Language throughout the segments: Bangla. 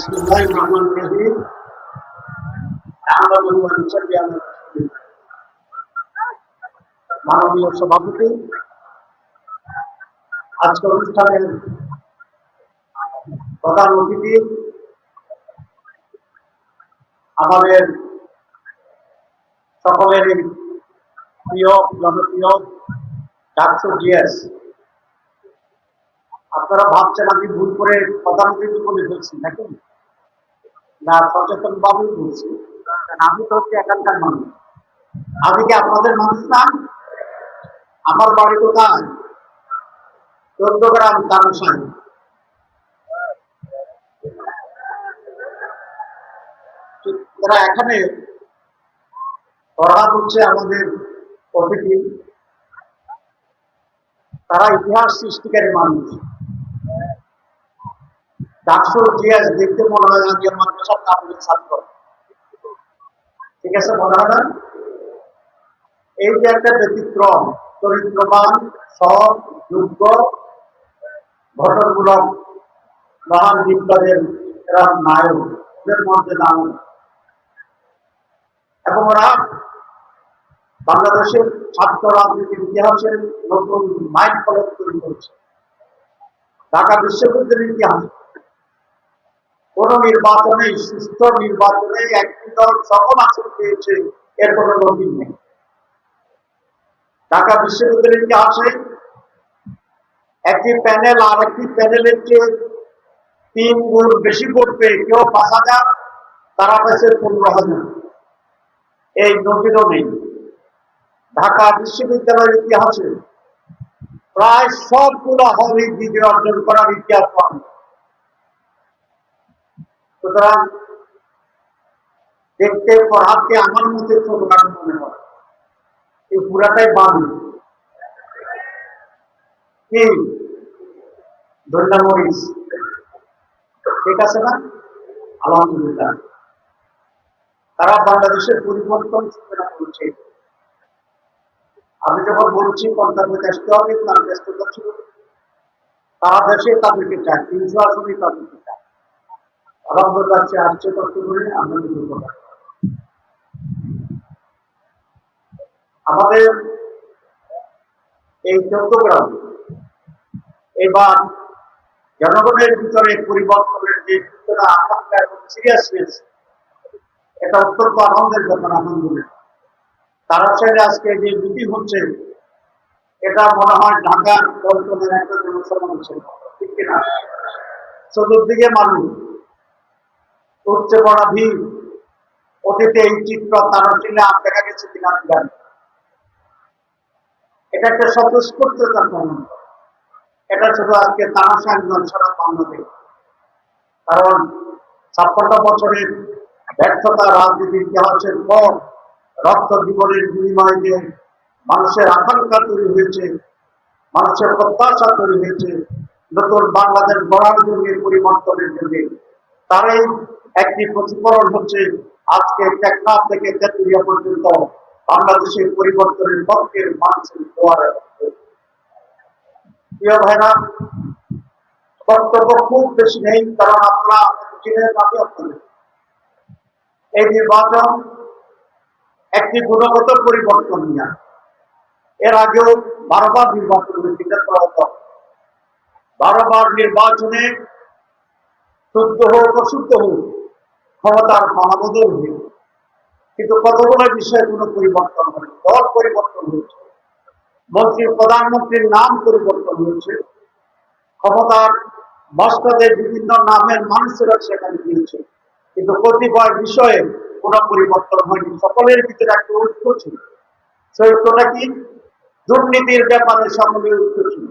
বিসমিল্লাহির রহমানির রহিম। মাননীয় সভাপতি, আজকের অনুষ্ঠানের প্রধান অতিথি আমাদের সকলের প্রিয় জনপ্রিয় ডাক্তার জিএস। আপনারা ভাবছেন আমি ভুল করে প্রধান অতিথি বলে ফেলছি নাকি? না, সচেতন ভাবেই বলছি। আমি তো হচ্ছে এখানকার মানুষ। আমি কি আপনাদের মানুষ না? আমার বাড়ি কোথায়? 14 গ্রাম তারসাই। তারা এখানে পড়া হচ্ছে আমাদের অতিথি, তারা ইতিহাস সৃষ্টিকারী মানুষ। ডাক্তার জিএস দেখতে মনে হয় আমি আমার পেশার কারণে ছাত্র, ঠিক আছে? মনে হয় না? এই যে একটা ব্যতিক্রম, চরিত্রবান, সৎ, যোগ্য, ঘটনমূলক মহান বিপ্লবের এরা নায়ক, ওদের মধ্যে নাম। এবং ওরা বাংলাদেশের ছাত্র রাজনীতির ইতিহাসের নতুন মাইল ফলক তৈরি করেছে। ঢাকা বিশ্ববিদ্যালয়ের ইতিহাস কোন নির্বাচনে, সুস্থ নির্বাচনে একটি দল সকল আসন পেয়েছে, এর কোন নজির নেই। ঢাকা বিশ্ববিদ্যালয়ের ইতিহাসে একটি প্যানেল আর একটি প্যানেলের চেয়ে 3 গুণ বেশি ভোট পেয়ে কেউ 5,000, তারা পেয়েছে 15,000। এই নজিরও নেই। ঢাকা বিশ্ববিদ্যালয়ের ইতিহাসে প্রায় সবগুলো হলই বিজয় অর্জন করার ইতিহাস পান। সুতরাং দেখতে পড়াতে আমার মধ্যে ছোটখাটো মনে হয়, এই পুরাটাই বান। কি ধন্যবাদ, ঠিক আছে না? আলহামদুলিল্লাহ। তারা বাংলাদেশের পরিবর্তন সূচনা করছে। আমি যখন বলছি কর্তব্য চেষ্টা হবে, তার ব্যস্ততা ছিল, তারা দেশে তাদেরকে চায়, 300 আসনে তাদেরকে চায়। আলহামদুলিল্লাহ সে আসছে কষ্ট করে আমরা কিছু কথা। আমাদের এই 14 গ্রাম এবার জনগণের ভিতরে পরিবর্তনের যে সূচনা, আকাঙ্ক্ষা এবং সিরিয়াসনেস, এটা অত্যন্ত আনন্দের ব্যাপার। আলহামদুলিল্লাহ তারা চাইলে আজকে যে মিটিং হচ্ছে, এটা মনে হয় ঢাকার পল্টনের একটা জনসমাবেশের মতো, ঠিক কিনা? চতুর্দিকে মানুষ, উঠছে পড়া ভিড়। অতীতে এই চিত্র তারা চিনে আর দেখা গেছে কিনা জানি। এটা একটা স্বতঃস্ফূর্ততার প্রমাণ। এটা শুধু আজকে তামাশার নয়, সারা বাংলাদেশ। কারণ 56 বছরের ব্যর্থতা রাজনীতির ইতিহাসের পর রক্ত জীবনের বিনিময়ে যে মানুষের আকাঙ্ক্ষা তৈরি হয়েছে, মানুষের প্রত্যাশা তৈরি হয়েছে নতুন বাংলাদেশ গড়ার জন্য, পরিবর্তনের জন্য, তারই একটি প্রতিফলন হচ্ছে আজকে টেকনাফ থেকে তেঁতুলিয়া পর্যন্ত বাংলাদেশের পরিবর্তনের পক্ষের মানুষের দোয়ারে। প্রিয় ভাইরা, বক্তব্য খুব বেশি নেই, কারণ আপনারা আপনাদের এই নির্বাচন একটি গুণগত পরিবর্তন নিয়ে। এর আগেও 12 বার নির্বাচন হয়েছে, 12 বার নির্বাচনে শুদ্ধ হোক অশুদ্ধ হোক, ক্ষমতার পালাবদল হয়ে, কিন্তু কতগুলো বিষয়ে কোনো পরিবর্তন হয়নি। দল পরিবর্তন হয়েছে, মন্ত্রী প্রধানমন্ত্রীর নাম পরিবর্তন হয়েছে, ক্ষমতার মস্তদের বিভিন্ন নামের মানুষেরা সেখানে দিয়েছে, কিন্তু কতিপয় বিষয়ে কোনো পরিবর্তন হয়নি। সকলের ভিতরে একটা ঐক্য ছিল। সেই ঐক্যটা কি? দুর্নীতির ব্যাপারে সকলের ঐক্য ছিল।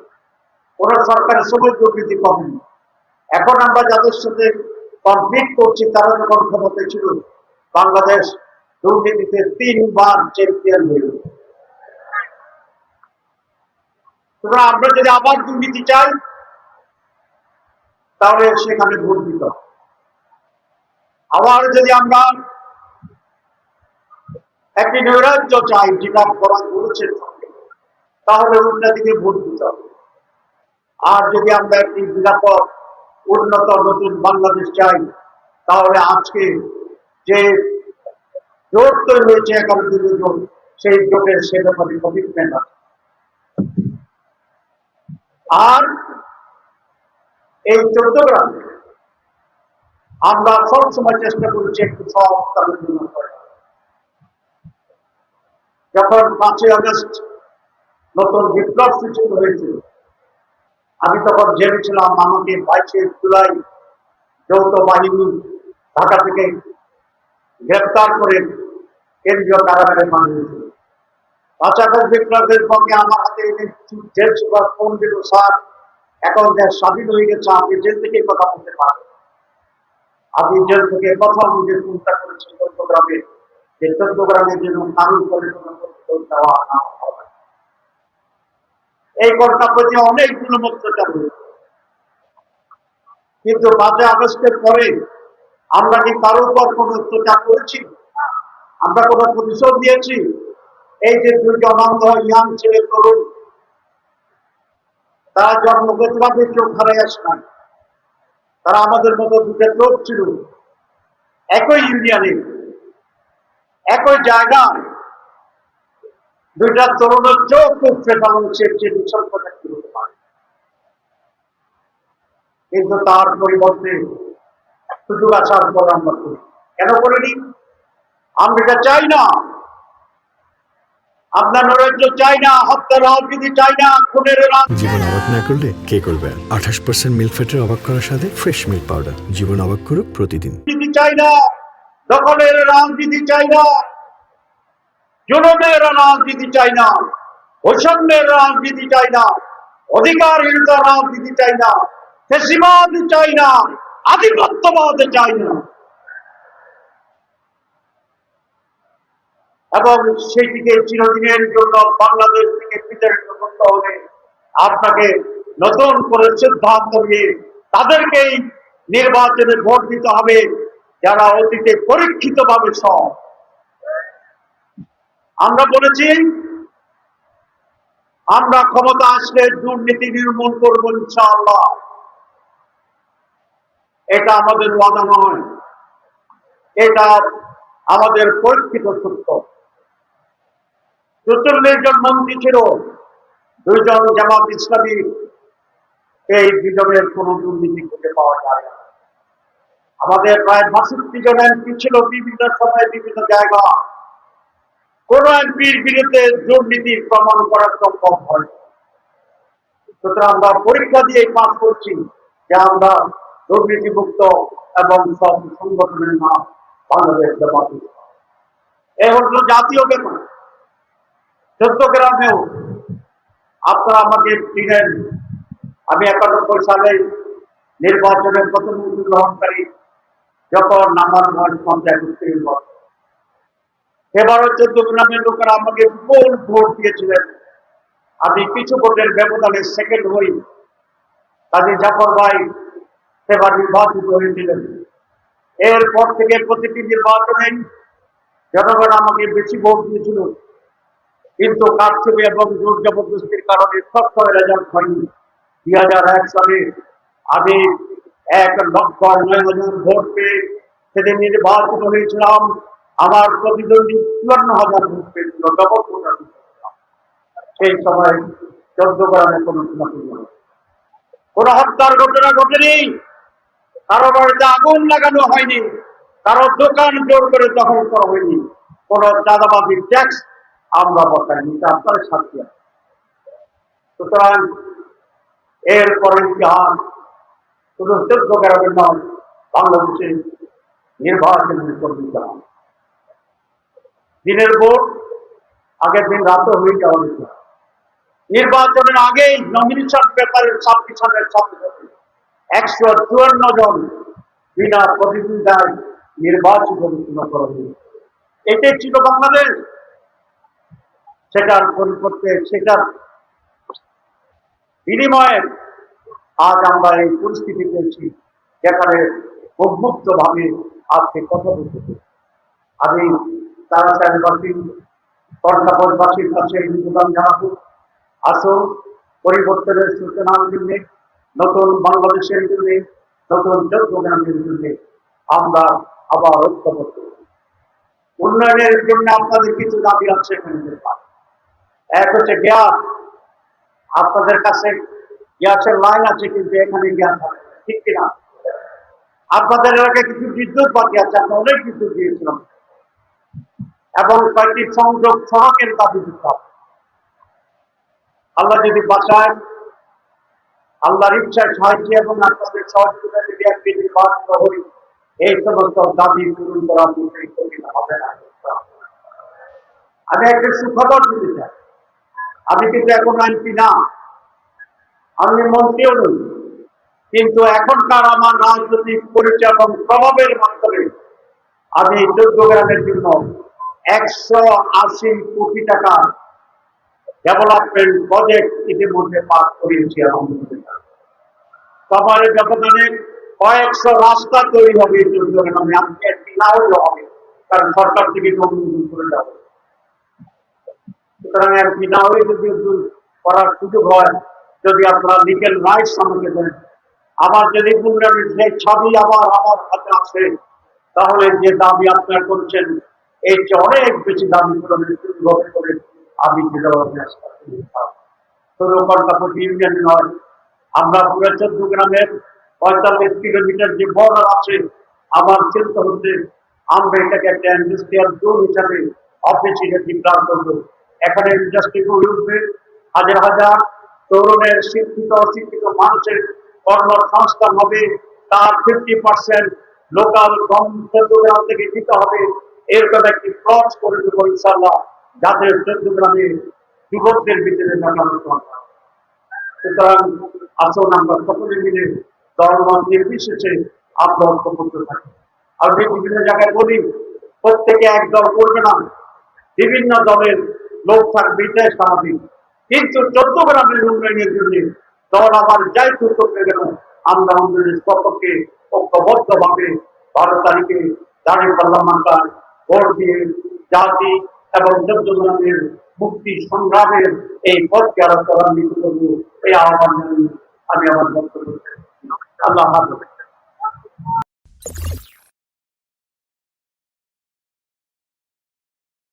কোন সরকারের সময় দুর্নীতি কমেনি। এখন আমরা যাদের সাথে কমপ্লিট করছি, তারা যখন ক্ষমতায় ছিল, বাংলাদেশ দুর্নীতিতে 3 বার চ্যাম্পিয়ন হয়ে গেল। সুতরাং আমরা যদি আবার দুর্নীতি চাই, তাহলে সেখানে ভোট দিতে হবে। আবার যদি আমরা একটি নৈরাজ্য চাই, যেটা করা বলেছে, তাহলে উল্টা দিকে ভোট দিতে হবে। আর যদি আমরা একটি নিরাপদ, উন্নত, নতুন বাংলাদেশ চাই, তাহলে আজকে যে জোট তৈরি হয়েছে 11 জোট, সেই জোটের সে ব্যাপারে কমিটমেন্ট আছে। আর এই 14 গ্রামে আমরা সবসময় চেষ্টা করছি একটু সংস্কারের জন্য। যখন 5ই আগস্ট নতুন বিপ্লব সূচিত হয়েছিল, আমি তখন জেলে ছিলাম। আমাকে 22শে জুলাই যৌথ বাহিনী ঢাকা থেকে গ্রেপ্তার করে কেন্দ্রীয় কারাগারে পাঠিয়েছিল। 5 আগস্ট বিপ্লবের পক্ষে আমার হাতে জেল সুপার ফোন দিল, স্যার এখন দেশ স্বাধীন হয়ে গেছে, আপনি জেল থেকে কথা বলতে পারেন। আপনি জেল থেকে কথা বুঝে চিন্তা করেছেন চট্টগ্রামে, যে চট্টগ্রামের জন্য কারণ করে দেওয়া না হবে। এই ঘটনা প্রতি অনেকগুলো মন্তব্য হয়েছে, কিন্তু 5 আগস্টের পরে আমরা কি কারোর উপর কোন অত্যাচার করেছি? আমরা কোন প্রতিশোধ দিয়েছি? এই যে 2 অনঙ্গ ইয়াং ছেলে তরুণ, তারা জন্মগতভাবে চোখ হারাই আসে না, তারা আমাদের মতো 2টা চোখ ছিল, একই ইউনিয়নে একই জায়গায় 2টা তরুণের চোখ উঠছে, কারণ সে নিঃসঙ্গতা কি হতে পারে। কিন্তু তার পরিবর্তে সুযোগ আসার পর আমরা করি, কেন করিনি? আমরা এটা চাই না, আপনার নৈরাজ্য চাই না, হত্যার রাজনীতি চাই না, খুনের জীবন অবাক না করলে কে করবে? 28% মিল্ক ফ্যাটের অবাক করার সাথে ফ্রেশ মিল্ক পাউডার। জীবন অবাক করুক প্রতিদিন। রাজনীতি চাই না, দখলের রাজনীতি চাই না, জুলুমের রাজনীতি চাই না, বৈষম্যের রাজনীতি চাই না, অধিকারহীনতার রাজনীতি চাই না, ফ্যাসিবাদ চাই না, আধিপত্যবাদ চাই না। এবং সেটিকে চিরদিনের জন্য বাংলাদেশ থেকে বিতাড়িত করতে হলে আপনাকে নতুন করে সিদ্ধান্ত নিয়ে তাদেরকেই নির্বাচনে ভোট দিতে হবে যারা অতীতে পরীক্ষিত ভাবে সৎ। আমরা বলেছি আমরা ক্ষমতা আসলে দুর্নীতি নির্মূল করবো ইনশাআল্লাহ। এটা আমাদের ওয়াদা নয়, এটা আমাদের পরীক্ষিত সত্য। 44 জন মন্ত্রী ছিল, 2 জন জামাত ইসলামী, এই 2 জনের কোন দুর্নীতি খুঁজে পাওয়া যায় না। আমাদের প্রায় 62 জন এমপি ছিল বিভিন্ন সময় বিভিন্ন জায়গা, কোন এমপির বিরুদ্ধে দুর্নীতির প্রমাণ করা সম্ভব হয়। সুতরাং আমরা পরীক্ষা দিয়ে পাস করছি যে আমরা দুর্নীতিমুক্ত এবং সব সংগঠনের নাম বাংলাদেশ জামাত ইসলাম। এই হল জাতীয় ব্যাপার। চট্টগ্রামেও আপনারা আমাকে চিনেন, আমি 91 সালে নির্বাচনের প্রথম গ্রহণকারী, যখন নাম্বার 1 পঞ্চায়েত নির্বাচন, এবারও চট্টগ্রামের লোকেরা আমাকে বিপুল ভোট দিয়েছিলেন। আমি কিছু ভোটের ব্যবধানে সেকেন্ড হই। কাজী জাফর ভাই সেবার নির্বাচিত হয়েছিলেন। এরপর থেকে প্রতিটি নির্বাচনে জনগণ আমাকে বেশি ভোট দিয়েছিল, কিন্তু কারচুপি এবং জোর জবরদস্তির কারণে সবসময় রেজাল্ট হয়নি। 2001 সালে আমি 1,09,000 ভোট পেয়ে সেদিন নির্বাচিত হয়েছিলাম। আমার প্রতিদ্বন্দ্বী 54,000 ভোট পেয়েছিল, ডবল ভোট। সেই সময় চট্টগ্রামে কোন হত্যার ঘটনা ঘটেনি, কারো বাড়িতে আগুন লাগানো হয়নি, কারো দোকান জোর করে দখল করা হয়নি, কোন চাঁদাবাজির ট্যাক্স আমরা বসাইনি, আপনার সাথে। সুতরাং এরপরে ইতিহাস শুধু চট্টগ্রামের নয়, বাংলাদেশে নির্বাচনের ইতিহাস। দিনের ভোট আগের দিন রাতে হয়ে যাওয়া হয়েছে। নির্বাচনের আগেই নমিনেশন পেপারের সাবমিশনের সাথে সাথে 154 জন বিনা প্রতিদ্বন্দ্বিতায় নির্বাচিত ঘোষণা করা হয়েছে। এটাই ছিল বাংলাদেশ। সেটার পরিবর্তে, সেটার বিনিময়ে আজ আমরা এই পরিস্থিতি পেয়েছি যেখানে উন্মুক্ত ভাবে আজকে কথা বলতে। আমি তারাবাসী কর্ণাপরবাসীর কাছে নিবেদন জানাবো, আসুন পরিবর্তনের সূচনার জন্য, নতুন বাংলাদেশের জন্য, নতুন চট্টগ্রামের জন্য আমরা আবার ঐক্যবদ্ধ হই। উন্নয়নের জন্য আপনাদের কিছু দাবি আছে এখানে দেখলাম। এক হচ্ছে গ্যাস, আপনাদের কাছে গ্যাসের লাইন আছে কিন্তু এখানে গ্যাস আছে না, ঠিক কিনা? আপনাদের এলাকায় কিছু বিদ্যুৎ বাকি আছে, আমরা অনেক বিদ্যুৎ দিয়েছিলাম এবং কয়েকটি সংযোগ সড়কের দাবি দিতাম। আল্লাহ যদি বাঁচায়, আল্লাহর ইচ্ছায় সাহায্য এবং আপনাদের সহযোগিতা যদি একটি নির্বাচিত হই, এই সমস্ত দাবি পূরণ করার মধ্যে কঠিন হবে না। আমি একটা সুখবর দিতে চাই, আমি কিন্তু এখন এমপি না, আমি মন্ত্রীও নই, কিন্তু এখনকার আমার রাজনৈতিক পরিচয় এবং প্রভাবের মাধ্যমে আমি চৌদ্দগ্রামের জন্য 180 কোটি টাকা ডেভেলপমেন্ট প্রজেক্ট ইতিমধ্যে পাস করিয়েছি। আলহামদুলিল্লাহ, সবার ব্যবধানে কয়েকশো রাস্তা তৈরি হবে এই চৌদ্দগ্রামে, আমি এমপি না হলেও হবে, কারণ সরকার থেকে অনুমোদন করে যাবে। সুতরাং এমপি না হয়ে যদি করার সুযোগ হয়, যদি আপনারা লিগেল রাইটস আমাকে দেন, আমার যদি উন্নয়নের যে ছবি আবার আমার হাতে আসে, তাহলে যে দাবি আপনারা করছেন এর চেয়ে অনেক বেশি দাবি পূরণের সুযোগ করে আমি শুধু কন্টাপতি ইউনিয়ন নয়, আমরা পুরো চৌদ্দগ্রামের 45 কিলোমিটার যে বর্ডার আছে, আমার চিন্তা হচ্ছে আমরা এটাকে একটা ইন্ডাস্ট্রিয়াল জোন হিসাবে অফিসিয়ালি ডিক্লার করবো। এখানে ইন্ডাস্ট্রি গড়ে উঠবে, হাজার হাজার তরুণের শিক্ষিত অশিক্ষিত মানুষের কর্মসংস্থান হবে, তার 50% লোকাল চৌদ্দগ্রাম থেকে দিতে হবে। এরকম একটি ক্রস করে দেবো ইনশাল্লাহ, যাতে চৌদ্দগ্রামে যুবকদের ভিতরে লাগানো দরকার। সুতরাং আসুন আমরা সকলে মিলে দলমত নির্বিশেষে আমরা ঐক্যবদ্ধ থাকি। আমি বিভিন্ন জায়গায় বলি, প্রত্যেকে এক দল করবে না, বিভিন্ন দলের লোক থাকবে, এটাই স্বাভাবিক, কিন্তু চৌদ্দগ্রামের উন্নয়নের জন্য দল আবার যাই করতে গেল, আমরা উন্নয়নের সপক্ষে ঐক্যবদ্ধ ভাবে 12 তারিখে দাঁড়িপাল্লা মার্কায় ভোট দিয়ে জাতি এবং চৌদ্দগ্রামের মুক্তি সংগ্রামের এই পথকে আরো ত্বরান্বিত করবো, এই আহ্বান জানিয়ে আমি আমার বক্তব্য। আল্লাহ হাফেজ।